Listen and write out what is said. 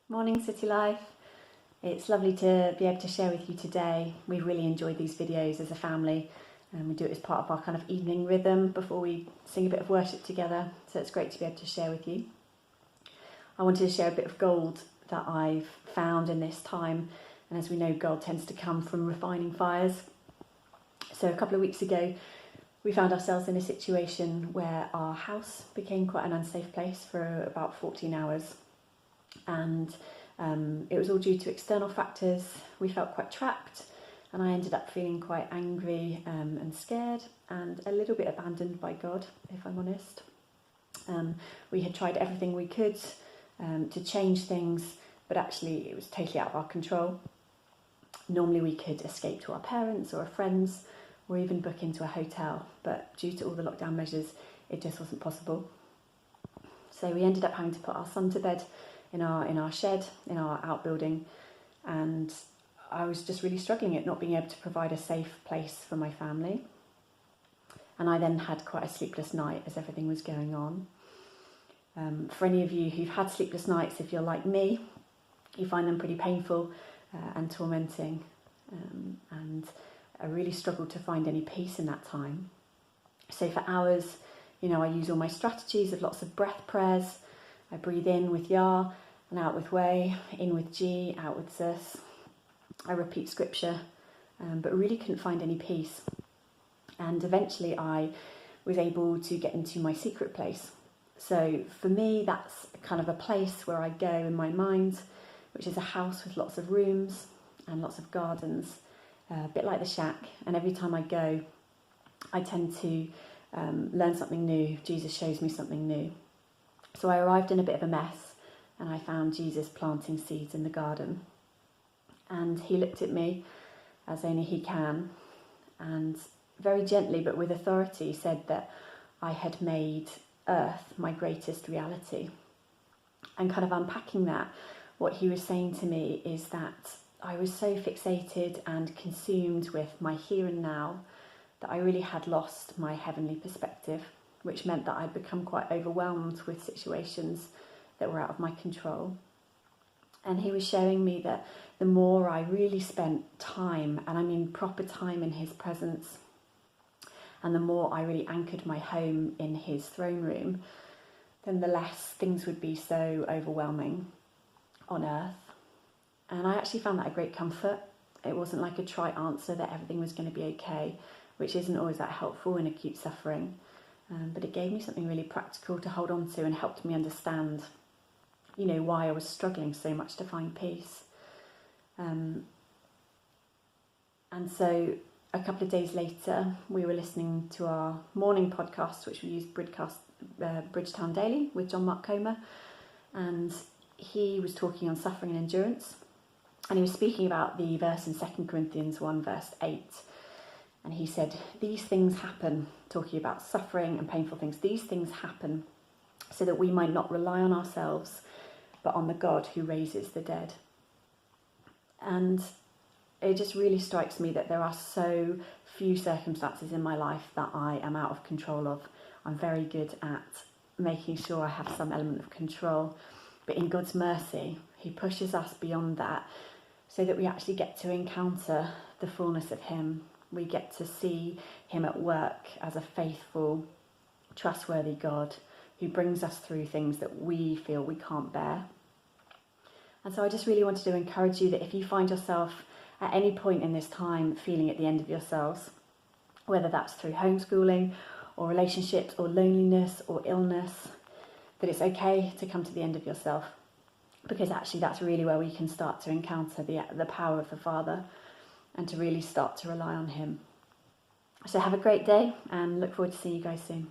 Morning City Life. It's lovely to be able to share with you today. We've really enjoyed these videos as a family and we do it as part of our kind of evening rhythm before we sing a bit of worship together, so it's great to be able to share with you. I wanted to share a bit of gold that I've found in this time, and as we know, gold tends to come from refining fires. So a couple of weeks ago we found ourselves in a situation where our house became quite an unsafe place for about 14 hours. And it was all due to external factors. We felt quite trapped, and I ended up feeling quite angry and scared and a little bit abandoned by God, if I'm honest. We had tried everything we could to change things, but actually it was totally out of our control. Normally we could escape to our parents or our friends or even book into a hotel, but due to all the lockdown measures it just wasn't possible. So we ended up having to put our son to bed in our shed, in our outbuilding, and I was just really struggling at not being able to provide a safe place for my family. And I then had quite a sleepless night as everything was going on. For any of you who've had sleepless nights, if you're like me, you find them pretty painful and tormenting, and I really struggled to find any peace in that time. So for hours, I use all my strategies of lots of breath prayers. I breathe in with Yah and out with Way, in with G, out with Zus. I repeat scripture, but really couldn't find any peace. And eventually I was able to get into my secret place. So for me, that's kind of a place where I go in my mind, which is a house with lots of rooms and lots of gardens, a bit like the shack. And every time I go, I tend to learn something new. Jesus shows me something new. So I arrived in a bit of a mess, and I found Jesus planting seeds in the garden. And he looked at me, as only he can, and very gently but with authority said that I had made earth my greatest reality. And kind of unpacking that, what he was saying to me is that I was so fixated and consumed with my here and now that I really had lost my heavenly perspective, which meant that I'd become quite overwhelmed with situations that were out of my control. And he was showing me that the more I really spent time, and I mean proper time in his presence, and the more I really anchored my home in his throne room, then the less things would be so overwhelming on earth. And I actually found that a great comfort. It wasn't like a trite answer that everything was going to be okay, which isn't always that helpful in acute suffering. But it gave me something really practical to hold on to and helped me understand, why I was struggling so much to find peace. And so a couple of days later, we were listening to our morning podcast, which we use Bridgetown Daily with John Mark Comer. And he was talking on suffering and endurance. And he was speaking about the verse in 2 Corinthians 1 verse 8. And he said, these things happen, talking about suffering and painful things. These things happen so that we might not rely on ourselves, but on the God who raises the dead. And it just really strikes me that there are so few circumstances in my life that I am out of control of. I'm very good at making sure I have some element of control. But in God's mercy, he pushes us beyond that so that we actually get to encounter the fullness of him. We get to see him at work as a faithful, trustworthy God who brings us through things that we feel we can't bear. And so I just really wanted to encourage you that if you find yourself at any point in this time feeling at the end of yourselves, whether that's through homeschooling or relationships or loneliness or illness, that it's okay to come to the end of yourself, because actually that's really where we can start to encounter the power of the Father and to really start to rely on him. So have a great day and look forward to seeing you guys soon.